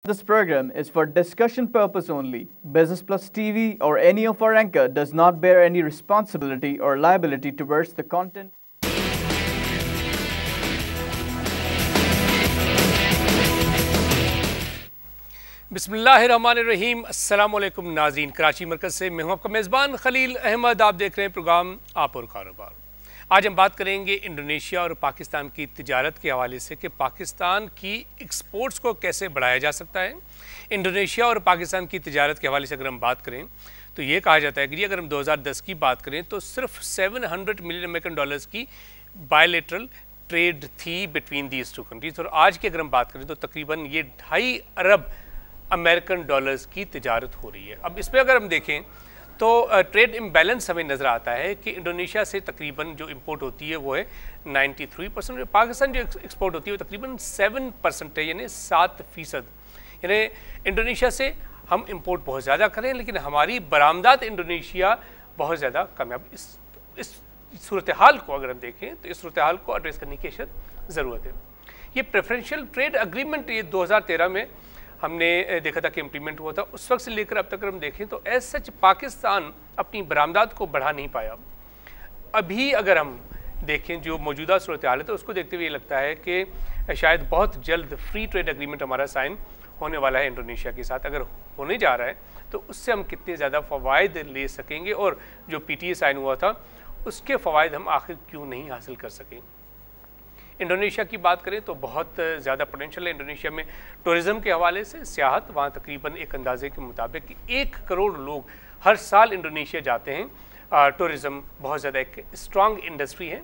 This program is for discussion purpose only. Business Plus TV or any of our anchor does not bear any responsibility or liability towards the content. बिस्मिल्लाहिर्रहमानिर्रहीम। अस्सलाम वालेकुम नाज़रीन, कराची मरकज़ से मैं हूं आपका मेज़बान खलील अहमद। आप देख रहे हैं प्रोग्राम आप और कारोबार। आज हम बात करेंगे इंडोनेशिया और पाकिस्तान की तिजारत के हवाले से कि पाकिस्तान की एक्सपोर्ट्स को कैसे बढ़ाया जा सकता है। इंडोनेशिया और पाकिस्तान की तिजारत के हवाले से अगर हम बात करें तो ये कहा जाता है कि अगर हम 2010 की बात करें तो सिर्फ $700 मिलियन की बायलैटरल ट्रेड थी बिटवीन दीज टू कंट्रीज, और आज की अगर हम बात करें तो तकरीबन ये 2.5 अरब अमेरिकन डॉलर्स की तिजारत हो रही है। अब इस पर अगर हम देखें तो ट्रेड इम्बैलेंस हमें नज़र आता है कि इंडोनेशिया से तकरीबन जो इंपोर्ट होती है वो है 93%, पाकिस्तान जो एक्सपोर्ट होती है वो तकरीबन 7% है, यानी 7%। यानी इंडोनेशिया से हम इंपोर्ट बहुत ज़्यादा करें लेकिन हमारी बरामदात इंडोनेशिया बहुत ज़्यादा कम है। अब इस सूरत हाल को अगर हम देखें तो इस सूरत हाल को एड्रेस करने की ज़रूरत है। ये प्रेफरेंशियल ट्रेड अग्रीमेंट ये 2013 में हमने देखा था कि इम्प्लीमेंट हुआ था। उस वक्त से लेकर अब तक अगर हम देखें तो एज सच पाकिस्तान अपनी बरामदात को बढ़ा नहीं पाया। अभी अगर हम देखें जो मौजूदा सूरत हाल है तो उसको देखते हुए ये लगता है कि शायद बहुत जल्द फ्री ट्रेड एग्रीमेंट हमारा साइन होने वाला है इंडोनेशिया के साथ। अगर होने जा रहा है तो उससे हम कितने ज़्यादा फ़वाइद ले सकेंगे, और जो PTA साइन हुआ था उसके फ़वाइद हम आखिर क्यों नहीं हासिल कर सकें। इंडोनेशिया की बात करें तो बहुत ज़्यादा पोटेंशियल है इंडोनेशिया में टूरिज़म के हवाले से। सियाहत वहाँ तकरीबन एक अंदाजे के मुताबिक 1 करोड़ लोग हर साल इंडोनेशिया जाते हैं। टूरिज़म बहुत ज़्यादा एक स्ट्रॉन्ग इंडस्ट्री है।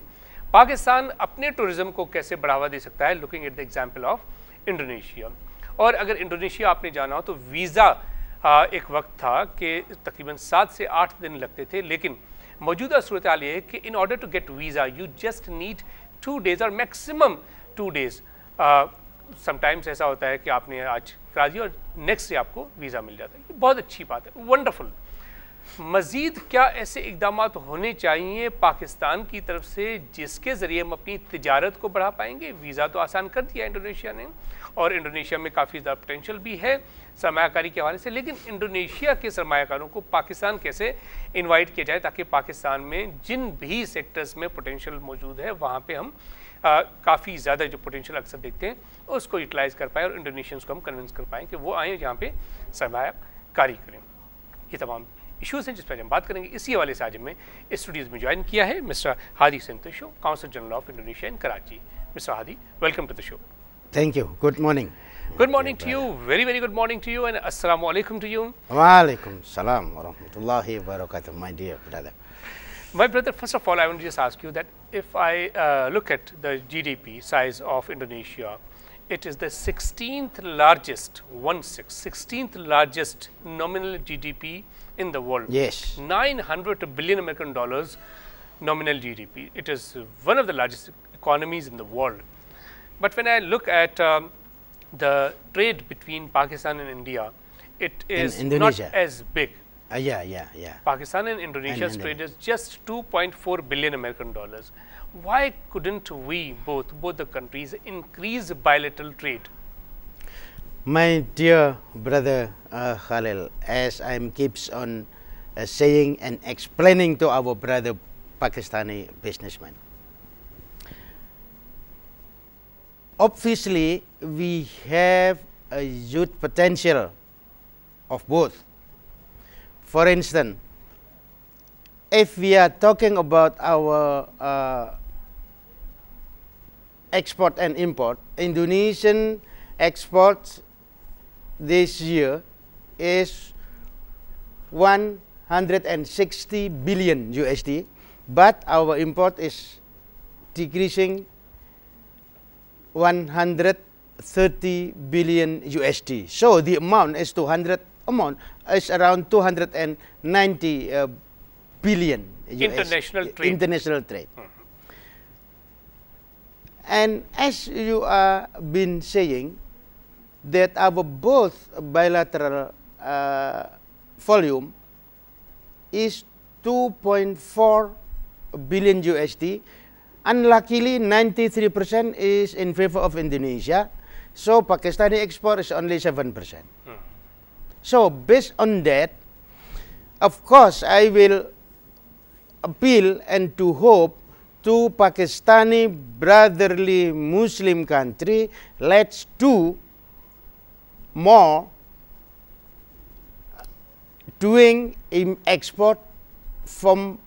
पाकिस्तान अपने टूरिज़म को कैसे बढ़ावा दे सकता है, looking at the example of Indonesia. और अगर इंडोनेशिया आपने जाना हो तो वीज़ा एक वक्त था कि तकरीबन 7 से 8 दिन लगते थे, लेकिन मौजूदा सूरत हाल ये है कि in order to get visa you just need 2 days और मैक्सिमम 2 days। समटाइम्स ऐसा होता है कि आपने आज करा दिया और नेक्स्ट डे आपको वीज़ा मिल जाता है। ये बहुत अच्छी बात है, वंडरफुल। मज़ीद क्या ऐसे इक़दाम होने चाहिए पाकिस्तान की तरफ से जिसके ज़रिए हम अपनी तिजारत को बढ़ा पाएंगे। वीज़ा तो आसान कर दिया इंडोनेशिया ने, और इंडोनेशिया में काफ़ी ज़्यादा पोटेंशियल भी है सरमायाकारी के हवाले से, लेकिन इंडोनेशिया के सरमायाकारों को पाकिस्तान कैसे इनवाइट किया जाए ताकि पाकिस्तान में जिन भी सेक्टर्स में पोटेंशियल मौजूद है वहाँ पे हम काफ़ी ज़्यादा जो पोटेंशियल अक्सर देखते हैं उसको यूटिलाइज़ कर पाएँ और इंडोनेशियंस को हम कन्विंस कर पाएँ कि वो आएँ यहाँ पे सरमायाकारी करें। ये तमाम इशूज़ हैं जिस पर हम बात करेंगे। इसी हवाले से आज हमें स्टूडियोज़ में ज्वाइन किया है mister Hadi Santoso, consul general of Indonesia in Karachi. Mister Hadi, welcome to the show. Thank you. Good morning. Good morning to you. Very, very good morning to you, and assalamu alaikum to you. Wa alaikum salam wa rahmatullahi wa barakatuh, my dear brother. My brother, first of all, I want to just ask you that if I look at the GDP size of Indonesia, it is the 16th largest, 16th largest nominal GDP in the world. Yes. 900 billion American dollars nominal GDP. It is one of the largest economies in the world. But when I look at the trade between Pakistan and India, it is not as big. Yeah. Pakistan and Indonesia's trade is just 2.4 billion American dollars. Why couldn't we, both the countries, increase bilateral trade? My dear brother Khalil, as I keeps on saying and explaining to our brother Pakistani businessman, obviously we have a huge potential of both. For instance, if we are talking about our export and import, Indonesian exports this year is 160 billion USD, but our import is decreasing 130 billion USD. So the amount is around 290 billion international USD, trade. International trade. And as you are been saying, that our both bilateral volume is 2.4 billion USD. Unluckily, 93% is in favor of Indonesia. So Pakistani export is only 7%. So based on that, of course, I will appeal and to hope to Pakistani brotherly Muslim country, let's do more doing export from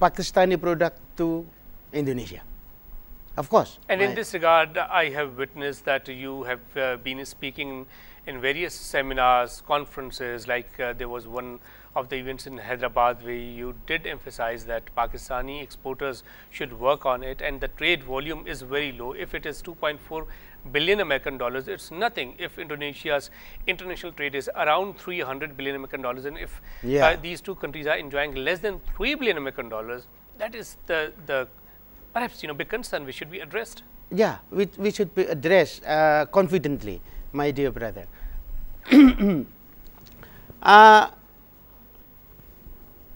Pakistani product to Indonesia. Of course. And in this regard, I have witnessed that you have been speaking in various seminars, conferences, like there was one of the events in Hyderabad where you did emphasize that Pakistani exporters should work on it, and the trade volume is very low. If it is 2.4 billion American dollars, it's nothing. If Indonesia's international trade is around 300 billion American dollars, and if these two countries are enjoying less than 3 billion American dollars, that is the perhaps big concern which should be addressed. Yeah, we should be addressed confidently, my dear brother.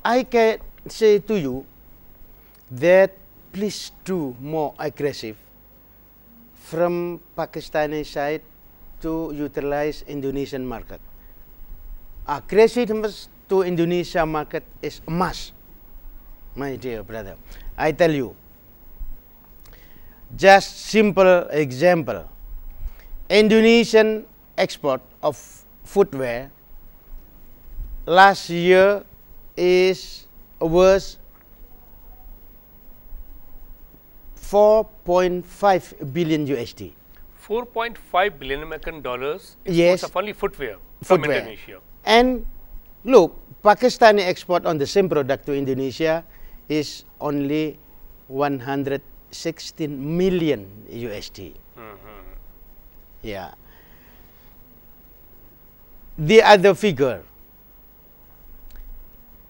I can say to you that please do more aggressive from Pakistani side to utilize Indonesian market. Aggressiveness to Indonesia market is a must, my dear brother. I tell you, just simple example, Indonesian export of footwear last year was 4.5 billion USD. 4.5 billion American dollars yes, of only footwear from Indonesia. And look, Pakistani export on the same product to Indonesia is only 116 million USD. Yeah. The other figure,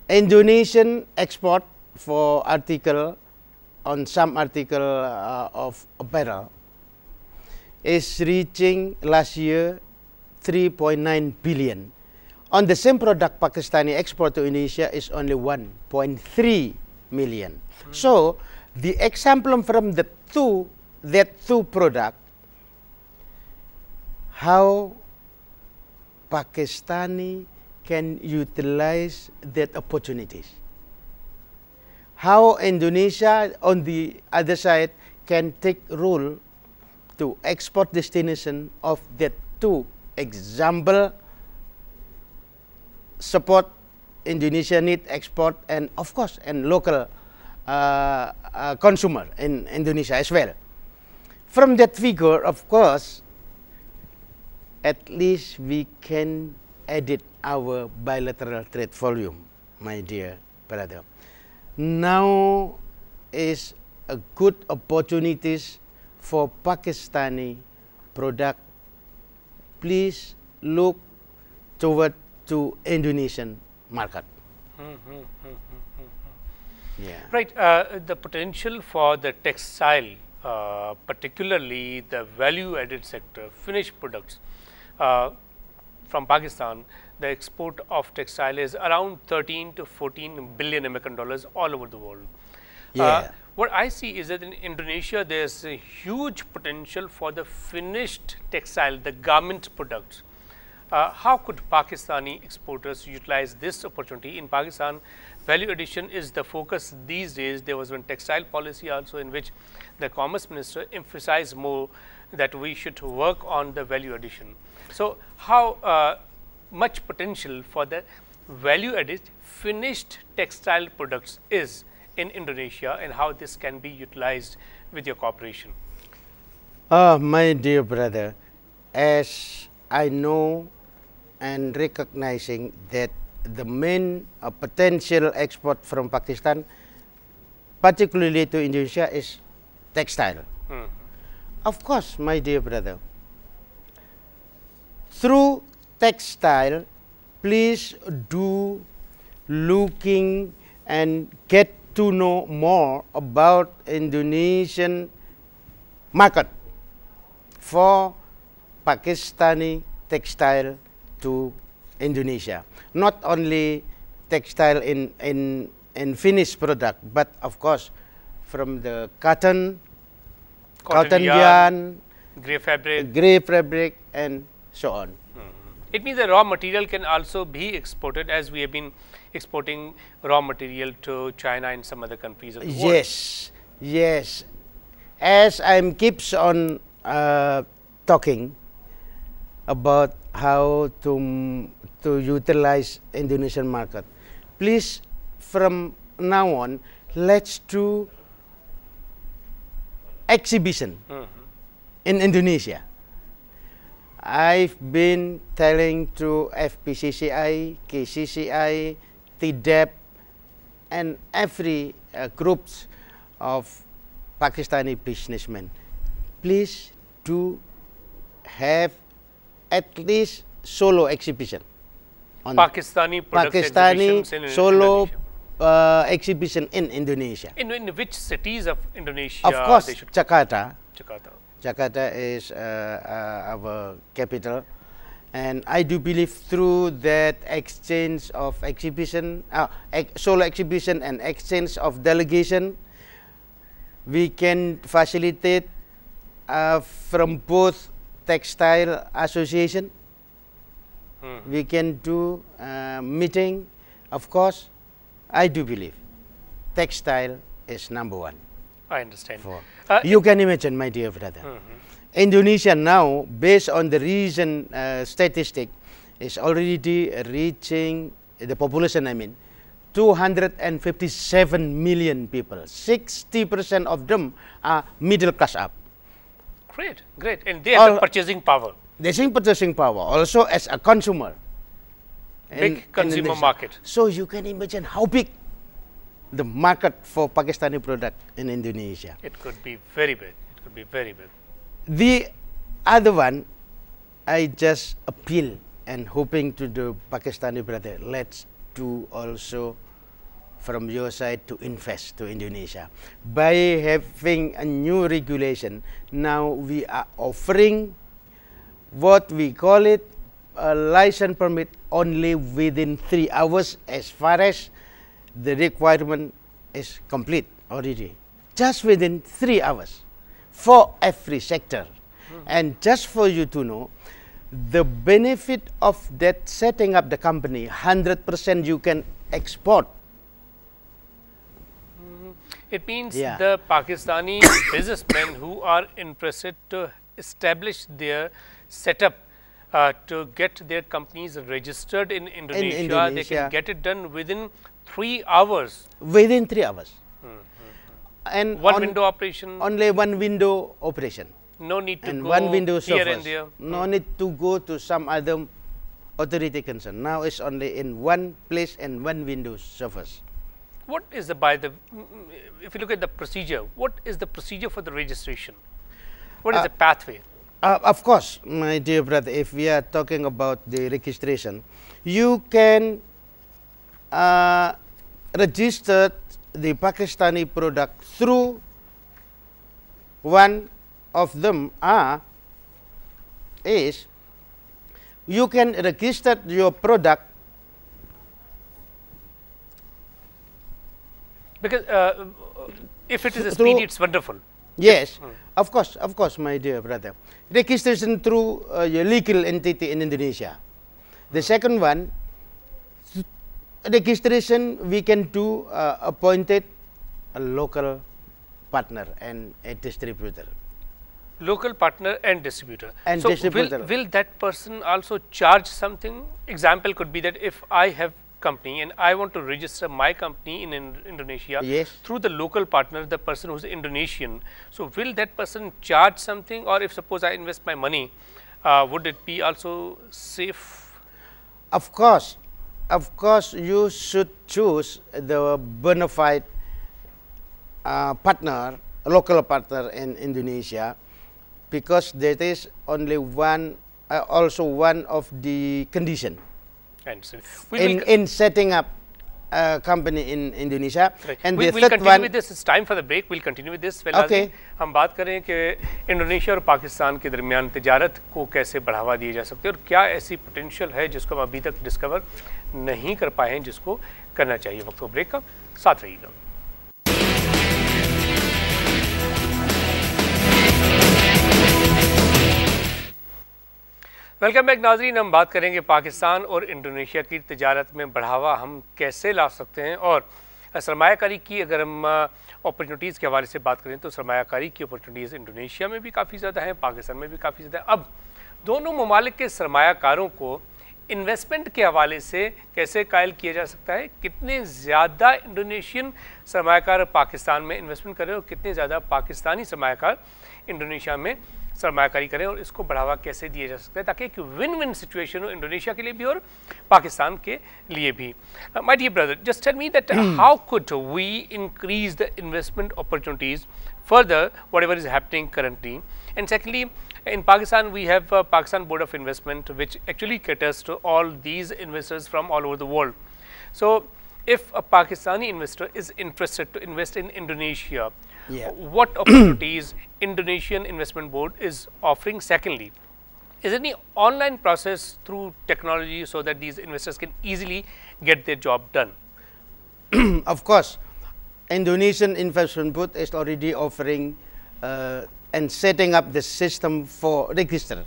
Indonesian export for article, on some article of apparel, is reaching last year 3.9 billion. On the same product, Pakistani export to Indonesia is only 1.3 million. So the example from that two product, how Pakistani can utilize that opportunities. How Indonesia on the other side can take role to export destination of that two example, support Indonesia need export and of course and local consumer in Indonesia as well. From that figure, of course, at least we can edit our bilateral trade volume, my dear brother. Now is a good opportunities for Pakistani product. Please look toward to Indonesian market. Yeah. Right. The potential for the textile, particularly the value-added sector, finished products from Pakistan, the export of textile is around 13 to 14 billion American dollars all over the world. Yeah. What I see is that in Indonesia, there's a huge potential for the finished textile, the garment products. How could Pakistani exporters utilize this opportunity? In Pakistan, value addition is the focus these days. There was one textile policy also in which the Commerce Minister emphasized more that we should work on the value addition. So how much potential for the value added finished textile products is in Indonesia, and how this can be utilized with your cooperation? My dear brother, as I know and recognizing that the main potential export from Pakistan, particularly to Indonesia, is textile. Of course, my dear brother, through textile, please do looking and get to know more about Indonesian market for Pakistani textile to Indonesia. Not only textile in finished product, but of course from the cotton yarn, grey fabric, and so on. It means the raw material can also be exported, as we have been exporting raw material to China and some other countries of the world. Yes, yes. As I'm keeps on talking about how to utilize Indonesian market, please from now on let's do exhibition in Indonesia. I've been telling to FPCCI, KCCI, TDEP, and every groups of Pakistani businessmen, please do have at least solo exhibition on Pakistani products exhibitions in solo Indonesia. Exhibition in Indonesia. In which cities of Indonesia? Of course, they should Jakarta. Jakarta. Jakarta is our capital, and I do believe through that exchange of exhibition, solo exhibition and exchange of delegation, we can facilitate from both textile association. We can do meeting. Of course, I do believe textile is number one. I understand. You can imagine, my dear brother, Indonesia now, based on the recent statistic, is already reaching the population. 257 million people. 60% of them are middle class up. Great, great, and they have the purchasing power. They have purchasing power also as a consumer. Big consumer market. So you can imagine how big the market for Pakistani product in Indonesia. It could be very big. It could be very big. The other one, I just appeal and hoping to the Pakistani brother, let's do also from your side to invest to Indonesia. By having a new regulation, now we are offering what we call it a license permit only within 3 hours as far as the requirement is complete already. Just within 3 hours for every sector. And just for you to know, the benefit of that setting up the company, 100% you can export. It means the Pakistani businessmen who are interested to establish their setup to get their companies registered in Indonesia, they can get it done within 3 hours. Within 3 hours. And one window operation. Only one window operation. No need to and go one window here surface. and there. No need to go to some other authority concern. Now it's only in one place and one window surface. What is if you look at the procedure, what is the procedure for the registration? What is the pathway? Of course, my dear brother, if we are talking about the registration, you can register the Pakistani product through one of them is you can register your product because if it is a speedy, it's wonderful. Yes, of course, my dear brother. Registration through your legal entity in Indonesia. The second one, registration we can do appointed a local partner and a distributor. Local partner and distributor. And so distributor. Will that person also charge something? Example could be that if I have company and I want to register my company in Indonesia through the local partner, the person who's Indonesian. So will that person charge something, or if suppose I invest my money, would it be also safe? Of course, you should choose the bona fide partner, local partner in Indonesia, because that is only one, also one of the condition in setting up a company in Indonesia. Right. And we'll continue with this. It's time for the break. We'll continue with this. Okay. हम बात करें कि Indonesia और पाकिस्तान के दरमियान तिजारत को कैसे बढ़ावा दिया जा सकता है और क्या ऐसी पोटेंशियल है जिसको हम अभी तक डिस्कवर नहीं कर पाए हैं, जिसको करना चाहिए। वक्त ब्रेक का साथ रहिएगा। वेलकम बैक नाजरीन। हम बात करेंगे पाकिस्तान और इंडोनेशिया की तिजारत में बढ़ावा हम कैसे ला सकते हैं, और सरमायाकारी की अगर हम अपॉर्चुनिटीज़ के हवाले से बात करें तो सरमायाकारी की अपॉर्चुनिटीज़ इंडोनेशिया में भी काफ़ी ज़्यादा है, पाकिस्तान में भी काफ़ी ज़्यादा है। अब दोनों ममालिक के सरमायाकारों को इन्वेस्टमेंट के हवाले से कैसे कायल किया जा सकता है, कितने ज़्यादा इंडोनेशियन सरमायाकार पाकिस्तान में इन्वेस्टमेंट करें और कितने ज़्यादा पाकिस्तानी सरमायाकार इंडोनेशिया में सरमायाकारी करें, और इसको बढ़ावा कैसे दिया जा सकता है ताकि एक विन विन सिचुएशन हो इंडोनेशिया के लिए भी और पाकिस्तान के लिए भी। My dear brother, just tell me that how could we increase the investment opportunities further whatever is happening currently, and secondly in Pakistan we have Pakistan Board of Investment which actually caters to all these investors from all over the world. So if a Pakistani investor is interested to invest in Indonesia, what opportunities Indonesian Investment Board is offering? Secondly, is there any online process through technology so that these investors can easily get their job done? Of course, Indonesian Investment Board is already offering and setting up the system for register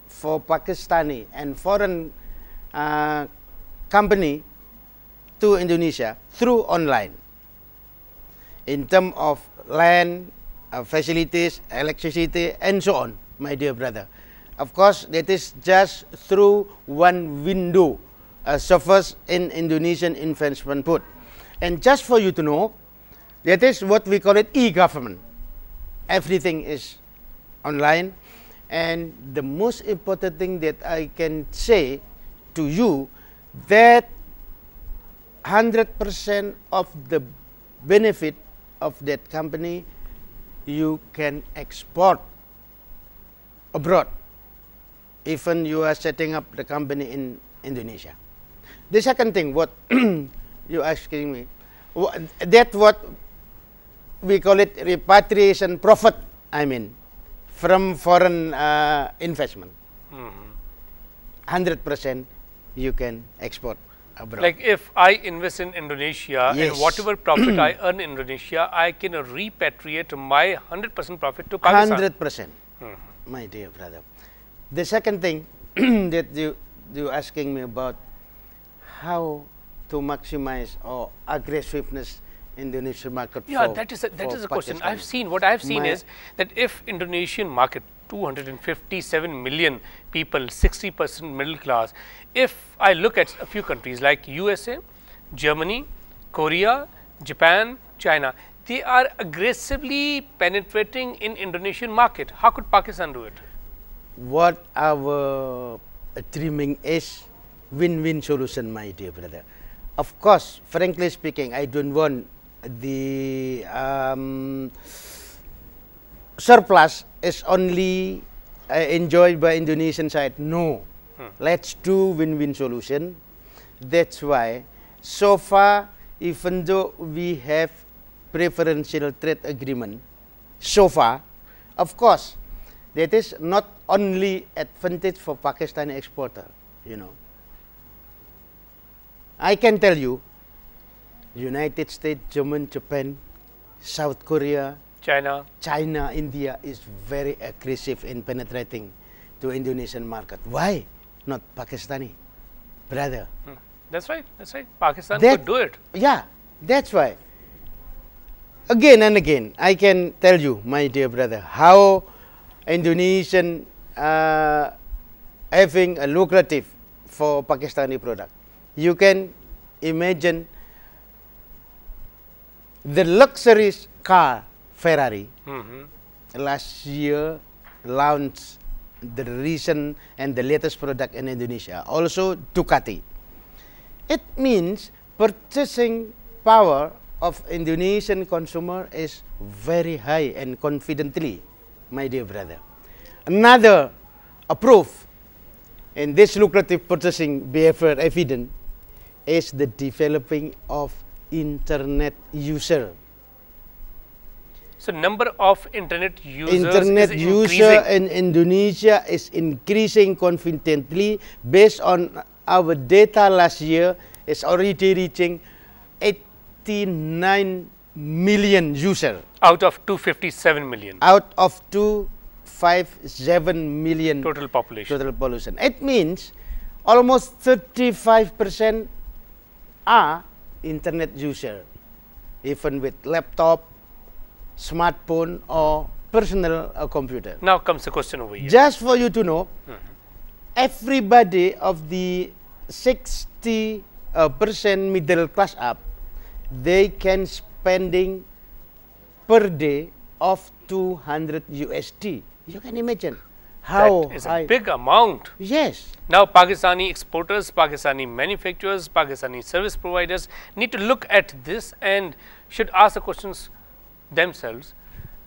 for Pakistani and foreign company to Indonesia through online. In terms of land, facilities, electricity, and so on, my dear brother. Of course, that is just through one window surface in Indonesian Investment Board. And just for you to know, that is what we call it e-government. Everything is online. And the most important thing that I can say to you, that 100% of the benefit of that company you can export abroad, even you are setting up the company in Indonesia. The second thing, what you asking me, that what we call it repatriation profit, I mean, from foreign investment. 100% you can export abroad. Like if I invest in Indonesia, Yes. and whatever profit I earn in Indonesia, I can repatriate my 100% profit to Pakistan. 100%, my dear brother. The second thing that you asking me about, how to maximize or aggressiveness Indonesian market. Yeah, for, that is a question. Pakistan. I've seen, what I've seen My- is that if Indonesian market, 257 million people, 60% middle class, if I look at a few countries like USA, Germany, Korea, Japan, China, they are aggressively penetrating in Indonesian market. How could Pakistan do it? What our dreaming is win-win solution, my dear brother. Of course, frankly speaking, I don't want the surplus is only enjoyed by Indonesian side. No, let's do win-win solution. That's why so far, even though we have preferential trade agreement, so far, of course, that is not only advantage for Pakistani exporter, you know. I can tell you, United States, Germany, Japan, South Korea, China. China, India is very aggressive in penetrating to Indonesian market. Why not Pakistani, brother? That's right. That's right. Pakistan That- could do it. Yeah, that's why. Again and again, I can tell you, my dear brother, how Indonesian having a lucrative for Pakistani product. You can imagine the luxury car Ferrari last year launched the recent and the latest product in Indonesia. Also Ducati. It means purchasing power of Indonesian consumer is very high and confidently, my dear brother. Another proof in this lucrative purchasing behavior evident is the developing of internet user. So number of internet users Internet is user increasing. in Indonesia is increasing confidently. Based on our data last year, is already reaching 89 million user Out of 257 million. out of 1.57 million total population. total population. It means almost 35% are internet user, even with laptop, smartphone or personal computer. Now comes the question over here. Just for you to know, everybody of the 60% middle class up, they can spending per day of 200 USD. You can imagine how That is high. a big amount. Yes. Now, Pakistani exporters, Pakistani manufacturers, Pakistani service providers need to look at this and should ask the questions themselves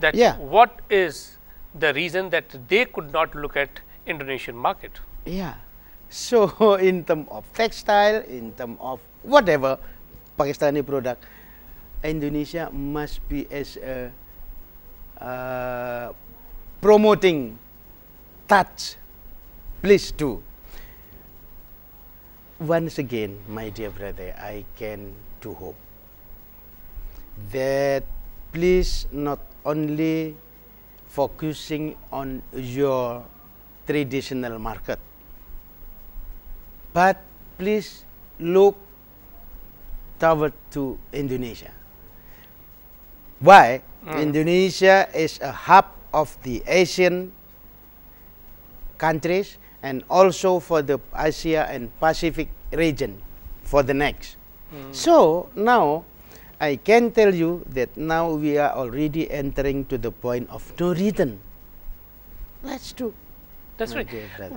that Yeah. what is the reason that they could not look at Indonesian market. Yeah. So in terms of textile, in terms of whatever Pakistani product, Indonesia must be as a promoting touch. Please do. Once again, my dear brother, I can do hope that please not only focusing on your traditional market, but please look toward to Indonesia. Why? Indonesia is a hub of the Asian countries and also for the Asia and Pacific region for the next. So now I can tell you that now we are already entering to the point of no return. Let's do. That's My right. dear brother.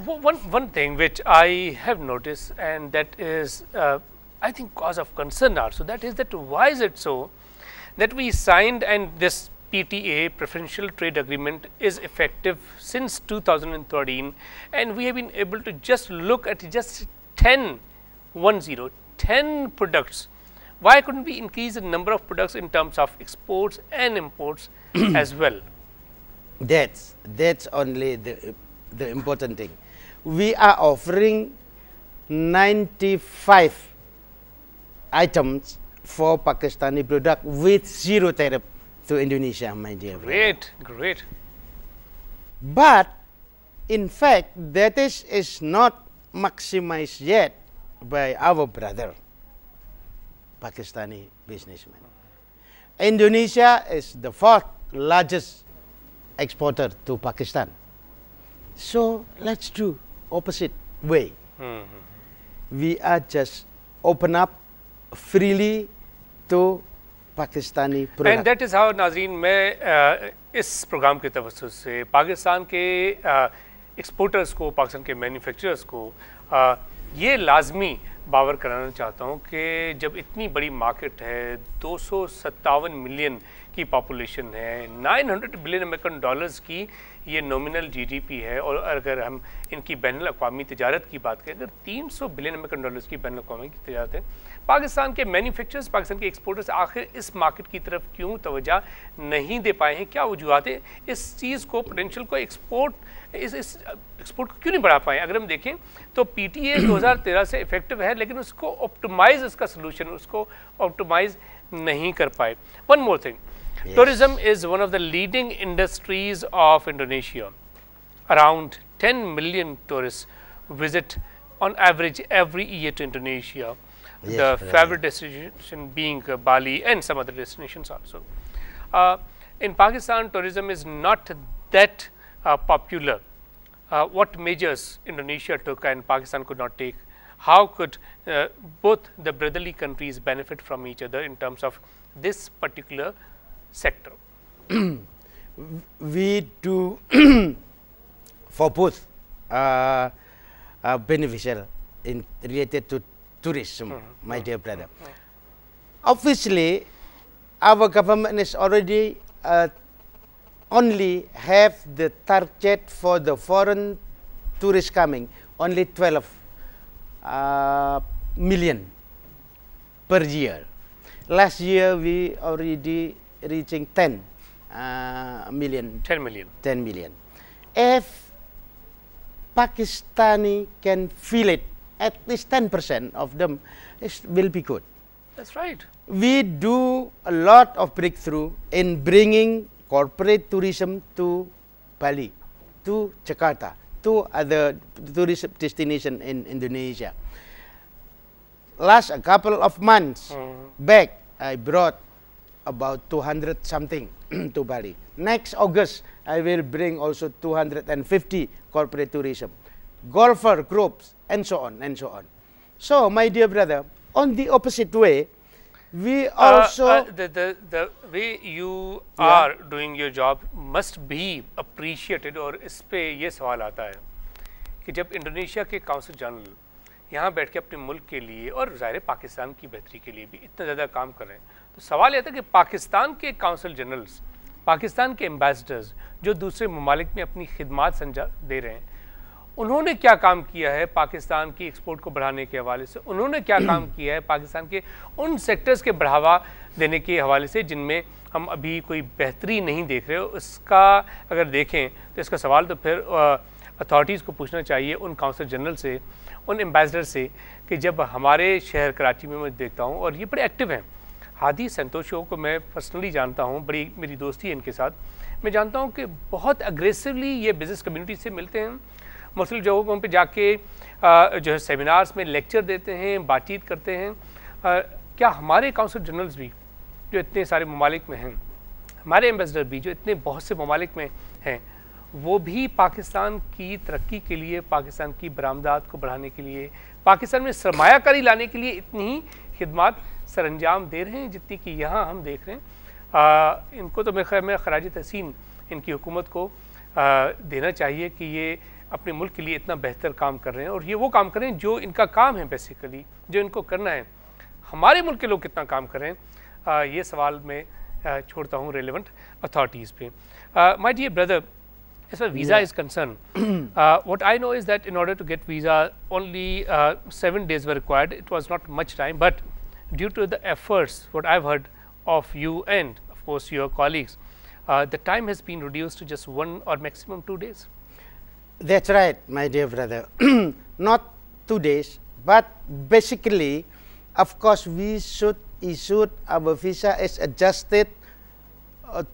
One thing which I have noticed, and that is, I think, cause of concern also, that is that why is it so that we signed and this PTA preferential trade agreement is effective since 2013, and we have been able to just look at just 10 products. Why couldn't we increase the number of products in terms of exports and imports as well? That's only the important thing. We are offering 95 items for Pakistani product with zero tariff to Indonesia, my dear brother. Great, great. But in fact, that is not maximized yet by our brother, Pakistani businessman. Indonesia is the fourth largest exporter to Pakistan. So let's do opposite way. We are just open up freely to Pakistani product. And that is how, नाज़रीन, मैं इस programme के तवज्जुह से पाकिस्तान के exporters को, पाकिस्तान के manufacturers को ये लाजमी बावर कराना चाहता हूँ कि जब इतनी बड़ी मार्केट है, 257 मिलियन की पॉपुलेशन है, 900 बिलियन अमेरिकन डॉलर्स की ये नॉमिनल जीडीपी है, और अगर हम इनकी बैनुल-अक़वामी तिजारत की बात करें, अगर 300 बिलियन अमेरिकन डॉलर्स की बैनुल-अक़वामी की तिजारत है, पाकिस्तान के मैन्युफैक्चरर्स, पाकिस्तान के एक्सपोर्टर्स आखिर इस मार्केट की तरफ क्यों तवज्जो नहीं दे पाए हैं? क्या वजूहात है इस चीज़ को, पोटेंशियल को एक्सपोर्ट को क्यों नहीं बढ़ा पाए? अगर हम देखें तो पीटीए 2013 से इफेक्टिव है, लेकिन उसको ऑप्टिमाइज, इसका सोल्यूशन उसको ऑप्टिमाइज नहीं कर पाए. One more thing, tourism is one of the leading industries of Indonesia. Around 10 million tourists visit on average every year to Indonesia. The favorite destination being Bali and some other destinations also. In Pakistan, tourism is not that popular. What measures Indonesia took and Pakistan could not take? How could both the brotherly countries benefit from each other in terms of this particular sector? We do for both beneficial in related to tourism, my dear brother. Obviously, our government is already only have the target for the foreign tourists coming only 12 million per year. Last year we already reaching 10 million. 10 million. 10 million. If Pakistani can feel it, at least 10% of them will be good. That's right. We do a lot of breakthrough in bringing corporate tourism to Bali. to Jakarta, to other tourist destination in Indonesia. Last a couple of months back, I brought about 200 something to Bali. Next August, I will bring also 250 corporate tourism, golfer groups, and so on and so on. So, my dear brother, on the opposite way, we also the way you are doing your job must be appreciated. और इस पे ये सवाल आता है कि जब Indonesia के काउंसिल जनरल यहाँ बैठ के अपने मुल्क के लिए और ज़ाहिर पाकिस्तान की बेहतरी के लिए भी इतना ज़्यादा काम कर रहे हैं, तो सवाल यह था कि पाकिस्तान के काउंसिल जनरल्स, पाकिस्तान के एम्बेसडर्स जो दूसरे ममालिक में अपनी खिदमात संजा दे रहे हैं, उन्होंने क्या काम किया है पाकिस्तान की एक्सपोर्ट को बढ़ाने के हवाले से, उन्होंने क्या काम किया है पाकिस्तान के उन सेक्टर्स के बढ़ावा देने के हवाले से जिनमें हम अभी कोई बेहतरी नहीं देख रहे हो। उसका अगर देखें तो इसका सवाल तो फिर अथॉरिटीज़ को पूछना चाहिए, उन काउंसिल जनरल से, उन एम्बेसडर से, कि जब हमारे शहर कराची में मैं देखता हूँ और ये बड़े एक्टिव हैं। हादी संतोषों को मैं पर्सनली जानता हूँ, बड़ी मेरी दोस्ती है इनके साथ, मैं जानता हूँ कि बहुत अग्रेसिवली ये बिज़नेस कम्युनिटी से मिलते हैं, मुख्तलिफ जगहों पे जाके जो है सेमिनार्स में लेक्चर देते हैं, बातचीत करते हैं। क्या हमारे काउंसिल जनरल्स भी जो इतने सारे ममालिक में हैं, हमारे एम्बेसडर भी जो इतने बहुत से ममालिक में हैं, वो भी पाकिस्तान की तरक्की के लिए, पाकिस्तान की बरामदात को बढ़ाने के लिए, पाकिस्तान में सरमायाकारी लाने के लिए इतनी ही खिदमात सर अंजाम दे रहे हैं जितनी कि यहाँ हम देख रहे हैं? इनको तो मेरे ख्याल में खराज तहसीन इनकी हुकूमत को देना चाहिए कि ये अपने मुल्क के लिए इतना बेहतर काम कर रहे हैं और ये वो काम कर रहे हैं जो इनका काम है, बेसिकली जो इनको करना है। हमारे मुल्क के लोग कितना काम कर रहे हैं, ये सवाल मैं छोड़ता हूँ रेलेवेंट अथॉरिटीज़ पे। My dear brother, as far as visa is concerned, what I know is that in order to get visa, only 7 days were required. It was not much time, but due to the efforts, what I've heard of you and of course your colleagues, the time has been reduced to just 1 or maximum 2 days. That's right, my dear brother. Not 2 days, but basically, of course, we should issue our visa as adjusted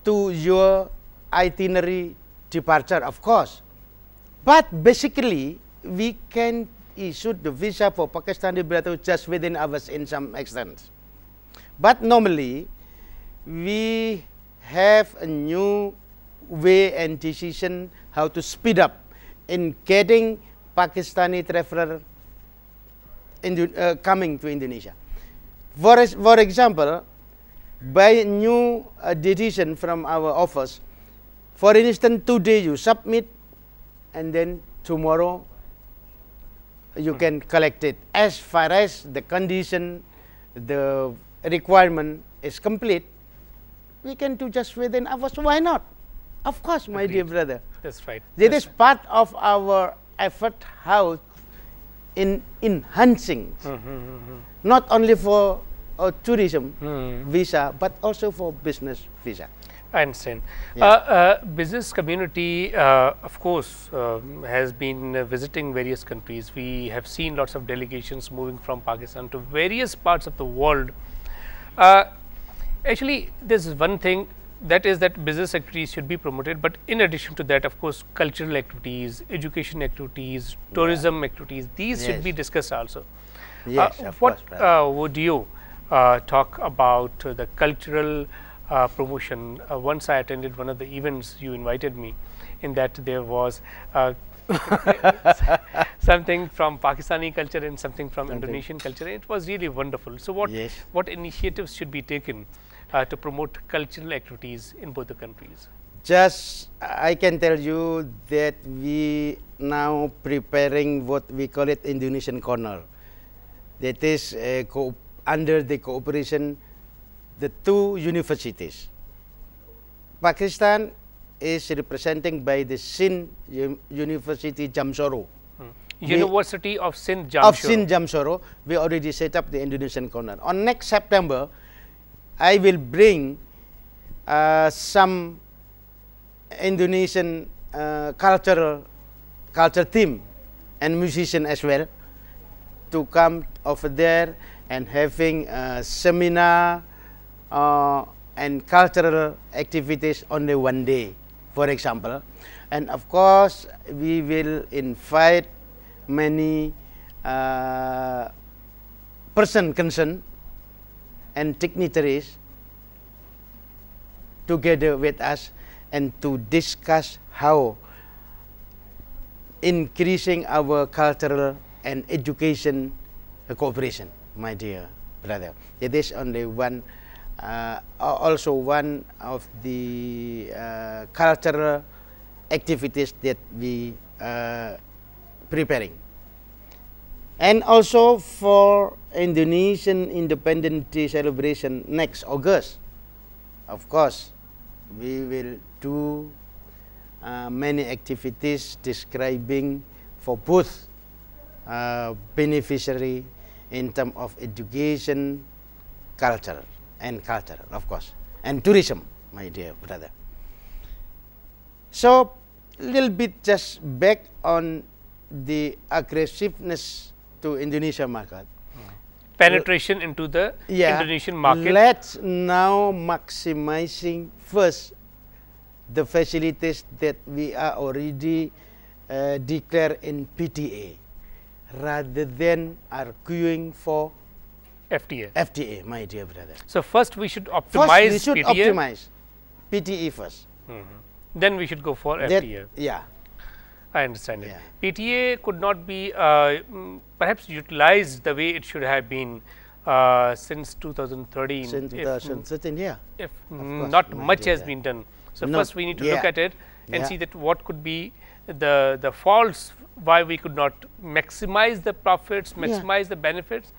to your itinerary departure, of course. But basically, we can issue the visa for Pakistani brother just within hours in some extent. But normally, we have a new way and decision how to speed up in getting Pakistani traveler coming to Indonesia. For example, by new decision from our office, for instance, today you submit and then tomorrow you can collect it. As far as the condition, the requirement is complete, we can do just within hours. Why not? Of course, my dear brother. That's right. That is part of our effort how in enhancing, not only for tourism visa, but also for business visa. I understand. Business community, of course, has been visiting various countries. We have seen lots of delegations moving from Pakistan to various parts of the world. Actually, this is one thing, that is that business activities should be promoted, but in addition to that, of course, cultural activities, education activities, tourism activities, these should be discussed also. Yes, what would you talk about the cultural promotion? Once I attended one of the events, you invited me, in that there was something from Pakistani culture and something from Indonesian culture. It was really wonderful. So what initiatives should be taken to promote cultural activities in both the countries? Just I can tell you that we now preparing what we call it Indonesian Corner. That is under the cooperation the two universities. Pakistan is representing by the Sindh University Jamshoro. University of Sindh Jamshoro. Of Sindh Jamshoro. We already set up the Indonesian Corner. On next September, I will bring some Indonesian culture team and musician as well to come over there and having a seminar and cultural activities only one day. for example. And of course, we will invite many person concerned and dignitaries together with us and to discuss how increasing our cultural and education cooperation, my dear brother. It is only one, also one of the cultural activities that we preparing. And also for Indonesian Independence Day celebration next August, of course, we will do many activities describing for both beneficiary in terms of education, culture, of course, and tourism, my dear brother. So, little bit just back on the aggressiveness to Indonesia market. Penetration into the Indonesian market. Let's now maximizing first the facilities that we are already declared in PTA, rather than arguing for FTA, my dear brother. So first we should optimize first we should PTA. optimize PTA first. Then we should go for FTA. Yeah. I understand it. Yeah. PTA could not be perhaps utilized the way it should have been since 2013. Since 2013, yeah. If course, not my much dear, has been done. So No, first we need to yeah. look at it and Yeah. see that what could be the faults why we could not maximize the profits, maximize the benefits.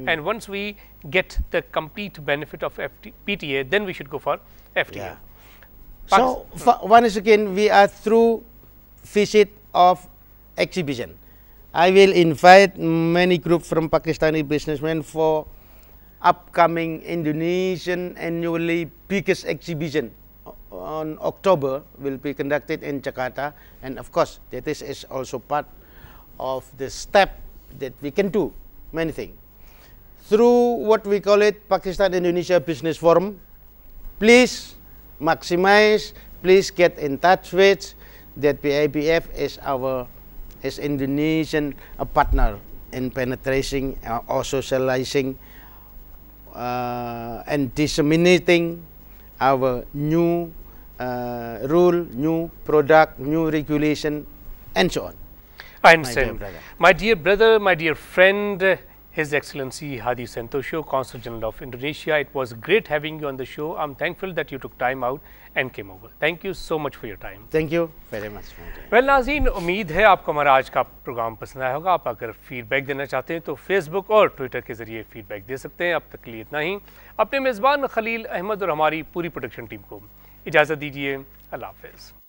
And once we get the complete benefit of PTA, then we should go for FTA. Yeah. So once again, we are through visit of exhibition. I will invite many groups from Pakistani businessmen for upcoming Indonesian annually biggest exhibition on October will be conducted in Jakarta, and of course that is also part of the step that we can do many things through what we call it Pakistan Indonesia Business Forum. Please maximize, please get in touch with that. PIBF is our Indonesian partner in penetrating or socializing and disseminating our new rule, new product, new regulation, and so on. I understand. My dear brother, my dear friend, His Excellency Hadi Santosho, Consul General of Indonesia. It was great having you on the show. I'm thankful that you took time out and came over. Thank you so much for your time. Thank you very much. Well, नाज़रीन, उम्मीद है आपको हमारा आज का programme पसंद आया होगा. आप अगर फीडबैक देना चाहते हैं तो फेसबुक और ट्विटर के जरिए फीडबैक दे सकते हैं. अब तक के लिए इतना ही. अपने मेज़बान खलील अहमद और हमारी पूरी प्रोडक्शन टीम को इजाज़त दीजिए. अल्लाह हाफ़िज़.